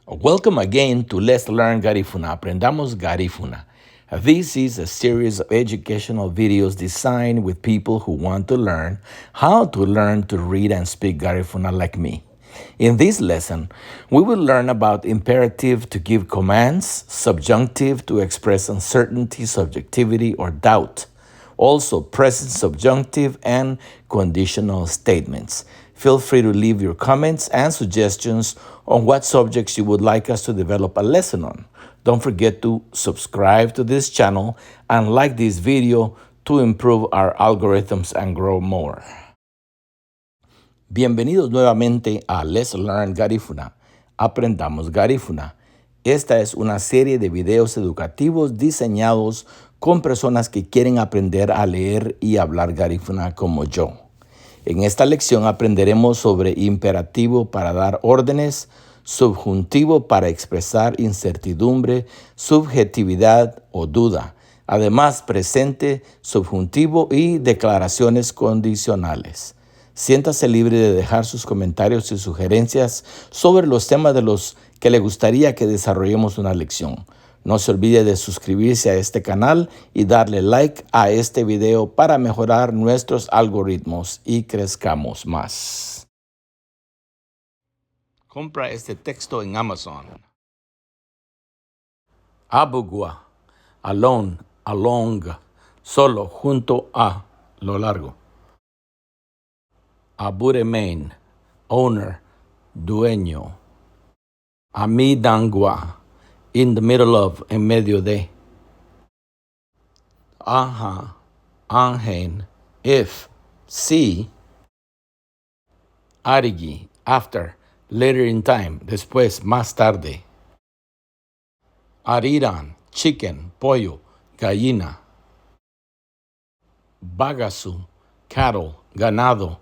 Welcome again to Let's Learn Garifuna, Aprendamos Garifuna. This is a series of educational videos designed with people who want to learn how to learn to read and speak Garifuna like me. In this lesson, we will learn about imperative to give commands, subjunctive to express uncertainty, subjectivity, or doubt. Also, present subjunctive and conditional statements. Feel free to leave your comments and suggestions on what subjects you would like us to develop a lesson on. Don't forget to subscribe to this channel and like this video to improve our algorithms and grow more. Bienvenidos nuevamente a Let's Learn Garifuna, Aprendamos Garifuna. Esta es una serie de videos educativos diseñados con personas que quieren aprender a leer y hablar Garifuna como yo. En esta lección aprenderemos sobre imperativo para dar órdenes, subjuntivo para expresar incertidumbre, subjetividad o duda. Además, presente, subjuntivo y declaraciones condicionales. Siéntase libre de dejar sus comentarios y sugerencias sobre los temas de los que le gustaría que desarrollemos una lección. No se olvide de suscribirse a este canal y darle like a este video para mejorar nuestros algoritmos y crezcamos más. Compra este texto en Amazon. Abugua, alone, along, solo, junto a, lo largo. Aburemain, owner, dueño. Amidangua, in the middle of, en medio de. Aha, angen, if, si. Arigi, after, later in time, después, más tarde. Ariran, chicken, pollo, gallina. Bagasu, cattle, ganado.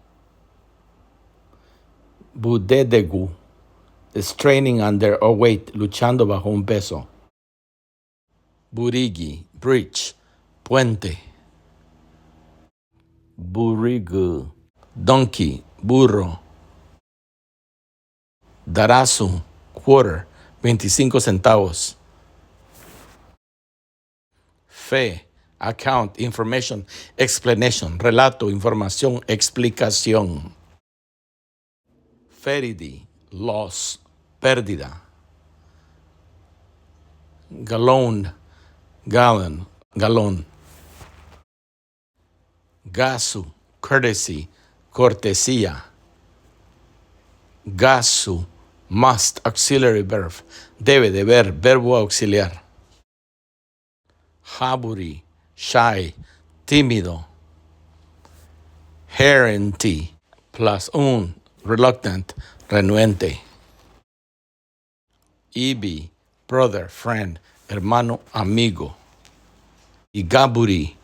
Budedegu, straining under or weight, luchando bajo un peso. Burigi, bridge, puente. Burigu, donkey, burro. Darasu, quarter, 25 centavos. Fe, account, information, explanation, relato, información, explicación. Feridi, loss, pérdida. Gallon, gallon, galón. Gasu, courtesy, cortesía. Gasu, must, auxiliary verb, debe, deber, verbo auxiliar. Haburi, shy, tímido. Herenti, plus un, reluctant, renuente. Ibi, brother, friend, hermano, amigo. Igaburi,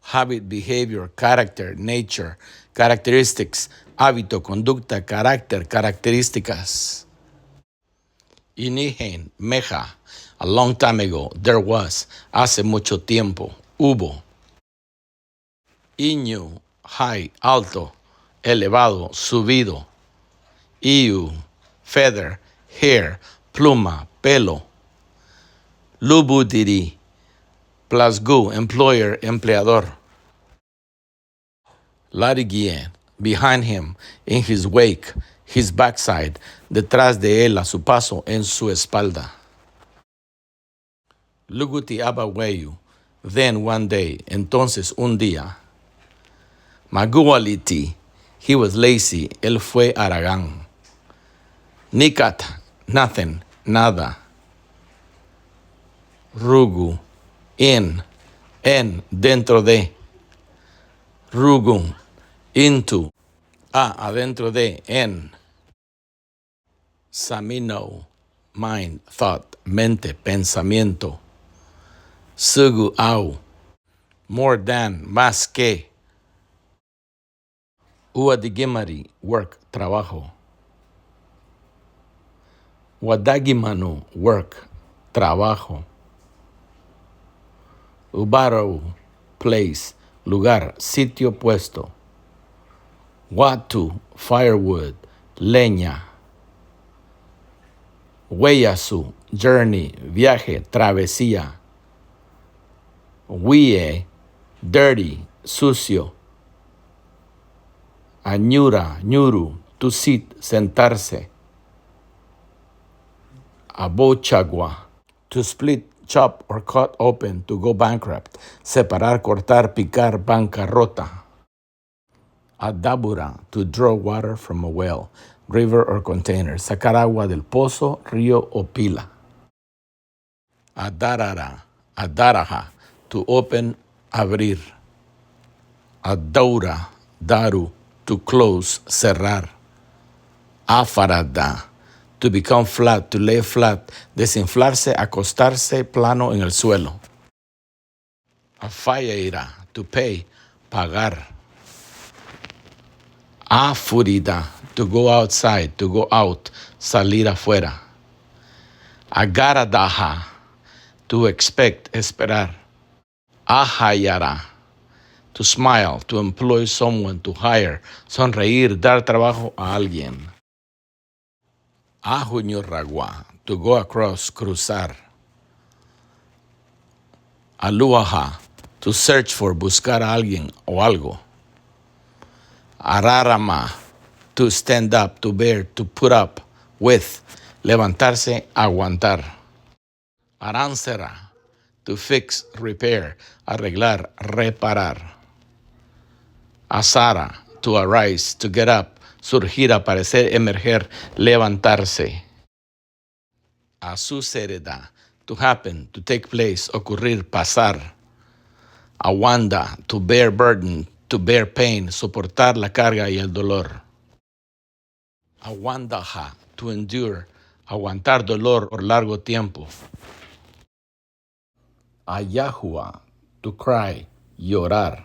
habit, behavior, character, nature, characteristics, hábito, conducta, carácter, características. Inigen, meja, a long time ago, there was, hace mucho tiempo, hubo. Iñu, high, alto, elevado, subido. Iu, feather, hair, pluma, pelo. Lubudiri, plasgu, employer, empleador. Larigien, behind him, in his wake, his backside, detrás de él, a su paso, en su espalda. Luguti abaweyu, then one day, entonces un día. Magualiti, he was lazy, él fue haragán. Nikat, nothing, nada. Rugu, in, en, dentro de. Rugum, into, adentro de, en. Samino, mind, thought, mente, pensamiento. Sugu, au, more than, más que. Uadigimari, work, trabajo. Wadagimanu, work, trabajo. Ubarau, place, lugar, sitio, puesto. Watu, firewood, leña. Hueyasu, journey, viaje, travesía. Huie, dirty, sucio. Añura, ñuru, to sit, sentarse. Abochagua, to split, chop, or cut open, to go bankrupt. Separar, cortar, picar, bancarrota. Adabura, to draw water from a well, river, or container. Sacar agua del pozo, río o pila. Adarara, adaraja, to open, abrir. Adaura, daru, to close, cerrar. Afarada, to become flat, to lay flat, desinflarse, acostarse plano en el suelo. Afayeira, to pay, pagar. Afurida, to go outside, to go out, salir afuera. Agaradaha, to expect, esperar. Ahayara, to smile, to employ someone, to hire, sonreír, dar trabajo a alguien. Ahuñurragua, to go across, cruzar. Aluaha, to search for, buscar a alguien o algo. Ararama, to stand up, to bear, to put up with, levantarse, aguantar. Arancera, to fix, repair, arreglar, reparar. Asara, to arise, to get up, surgir, aparecer, emerger, levantarse. Asucereda, to happen, to take place, ocurrir, pasar. Awanda, to bear burden, to bear pain, soportar la carga y el dolor. Awandaja, to endure, aguantar dolor por largo tiempo. Ayahua, to cry, llorar.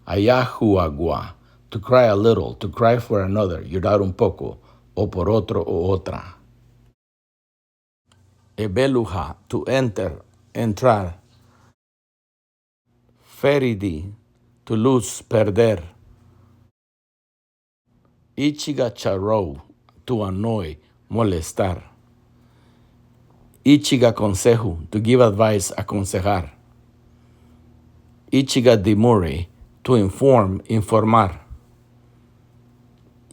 Ayahuagua, to cry a little, to cry for another, llorar un poco, o por otro o otra. Ebeluja, to enter, entrar. Feridi, to lose, perder. Ichiga charou, to annoy, molestar. Ichiga consejo, to give advice, aconsejar. Ichiga dimuri, to inform, informar.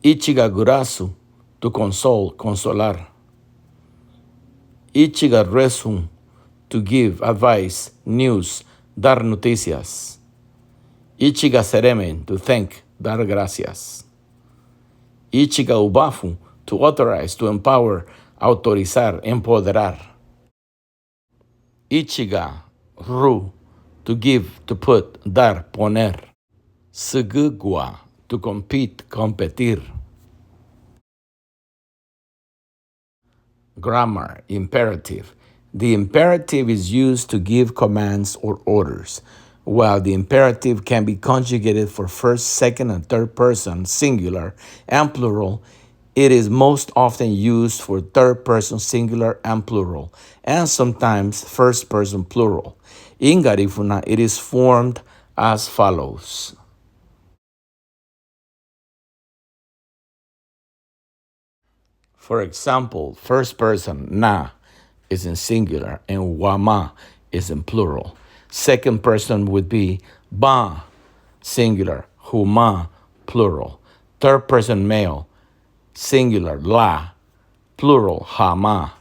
Ichiga gurasu, to console, consolar. Ichiga resum, to give advice, news, dar noticias. Ichiga seremen, to thank, dar gracias. Ichiga ubafu, to authorize, to empower, autorizar, empoderar. Ichiga ru, to give, to put, dar, poner. Segugua, to compete, competir. Grammar, imperative. The imperative is used to give commands or orders. While the imperative can be conjugated for first, second, and third person, singular, and plural, it is most often used for third person, singular, and plural, and sometimes first person, plural. In Garifuna, it is formed as follows. For example, first person, na, is in singular, and wama is in plural. Second person would be ba, singular, huma, plural. Third person male, singular, la, plural, hama.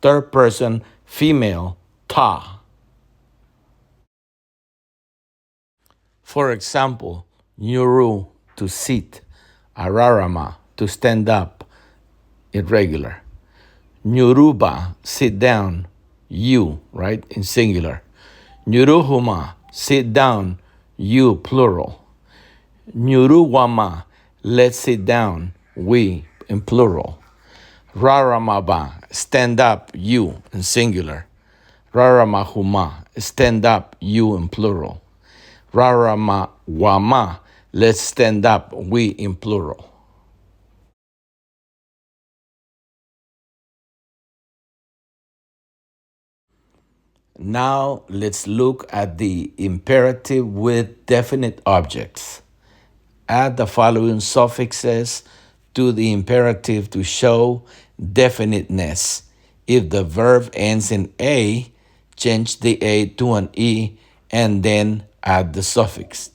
Third person female, ta. For example, nyuru, to sit, ararama, to stand up, irregular. Nyuruba, sit down, you, right, in singular. Nyuruhuma, sit down, you, plural. Nyuruwama, let's sit down, we, in plural. Raramaba, stand up, you, in singular. Raramahuma, stand up, you, in plural. Raramawama, let's stand up, we, in plural. Now let's look at the imperative with definite objects. Add the following suffixes to the imperative to show definiteness. If the verb ends in A, change the A to an E and then add the suffix.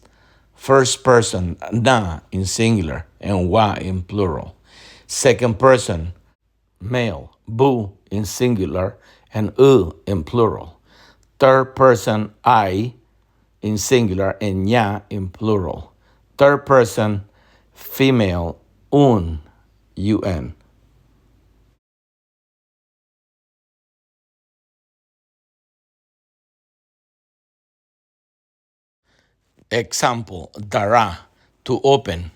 First person, na in singular and wa in plural. Second person, male, bu in singular and in plural. Third person, I in singular and ya in plural. Third person, female, un. Example, dara, to open.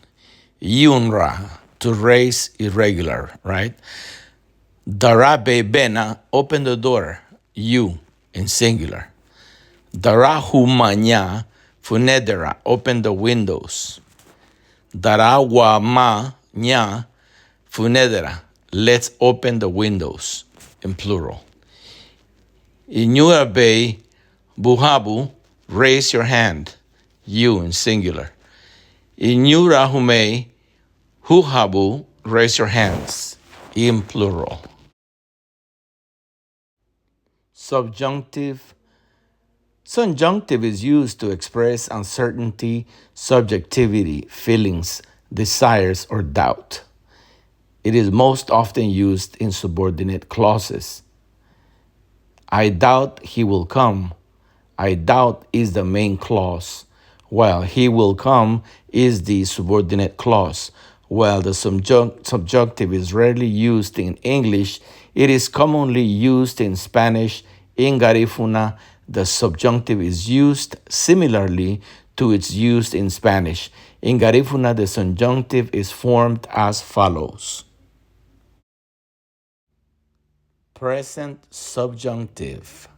Yunra, to raise, irregular, right? Dara bena, open the door. You, in singular. Dara humanya, funedera, open the windows. Dara wama nya, funedera, let's open the windows, in plural. Inyurabe buhabu, raise your hand. You, in singular. Inyurahume huhabu, raise your hands, in plural. Subjunctive. Subjunctive is used to express uncertainty, subjectivity, feelings, desires, or doubt. It is most often used in subordinate clauses. I doubt he will come. I doubt is the main clause, while he will come is the subordinate clause. While the subjunctive is rarely used in English, it is commonly used in Spanish. In Garifuna, the subjunctive is used similarly to its use in Spanish. In Garifuna, the subjunctive is formed as follows. Present subjunctive.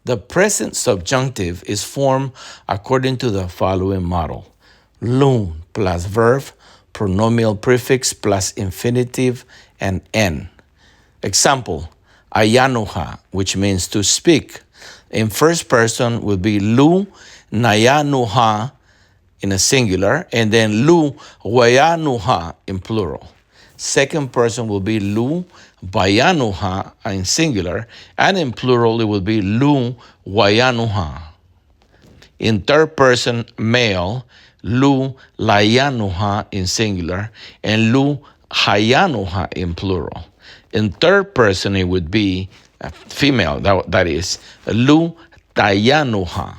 The present subjunctive is formed according to the following model. Lun plus verb, pronominal prefix plus infinitive, and en. Example, ayanuha, which means to speak. In first person will be lu nayanuha in a singular, and then lu wayanuha in plural. Second person will be lu bayanuha in singular, and in plural it will be lu wayanuha. In third person, male, lu layanuha in singular, and lu hayanuha in plural. In third person, it would be female, that is, lu tayanuha.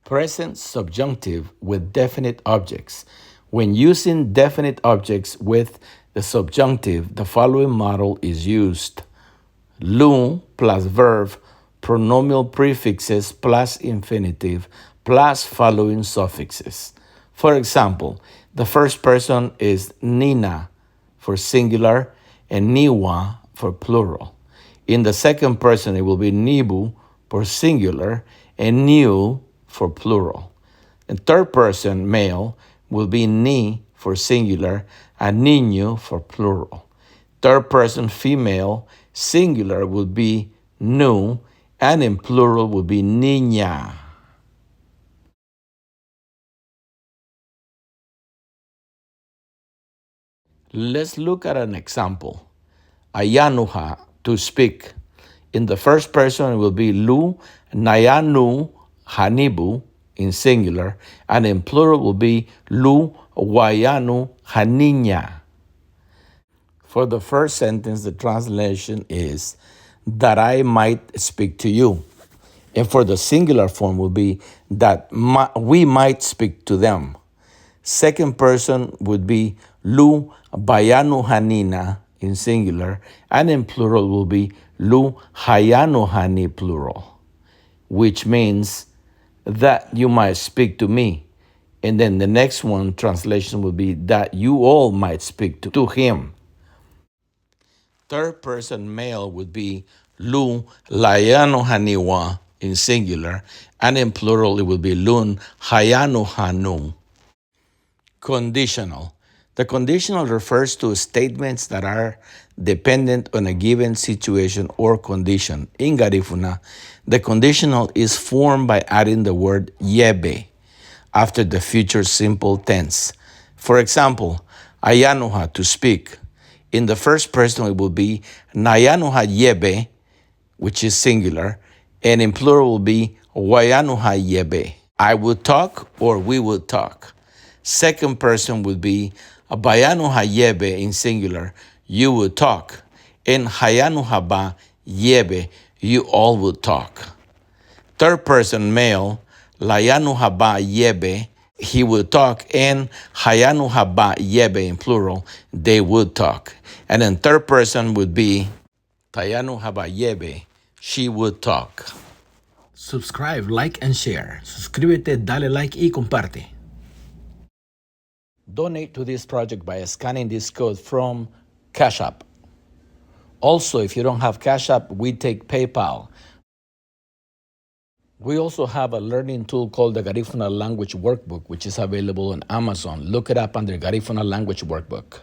Present subjunctive with definite objects. When using definite objects with the subjunctive, the following model is used. Lu plus verb, pronominal prefixes plus infinitive plus following suffixes. For example, the first person is Nina for singular and Niwa for plural. In the second person, it will be Nibu for singular and Niu for plural. In third person, male, will be Ni for singular and Niño for plural. Third person, female, singular will be Nu, and in plural will be Niña. Let's look at an example. Ayanuha, to speak. In the first person, it will be Lu Nayanu Hanibu in singular, and in plural will be Lu Wayanu Haninya. For the first sentence, the translation is that I might speak to you. And for the singular form will be that we might speak to them. Second person would be Lu Bayanu Hanina in singular, and in plural will be Lu Hayanu Hani plural, which means that you might speak to me. And then the next one translation will be that you all might speak to him. Third person male would be Lu Layanu Haniwa in singular, and in plural it will be Lun Hayanu Hanu. Conditional. The conditional refers to statements that are dependent on a given situation or condition. In Garifuna, the conditional is formed by adding the word yebe after the future simple tense. For example, ayanuha, to speak. In the first person, it will be nayanuha yebe, which is singular, and in plural will be wayanuha yebe. I would talk or we would talk. Second person would be bayanuha yebe in singular, you would talk. And hayanuha ba yebe, you all would talk. Third person male, layanuha ba yebe, he would talk, and hayanuha ba yebe in plural, they would talk. And then third person would be tayanuha ba yebe, she would talk. Subscribe, like, and share. Suscríbete, dale like y comparte. Donate to this project by scanning this code from Cash App. Also, if you don't have Cash App, we take PayPal. We also have a learning tool called the Garifuna Language Workbook, which is available on Amazon. Look it up under Garifuna Language Workbook.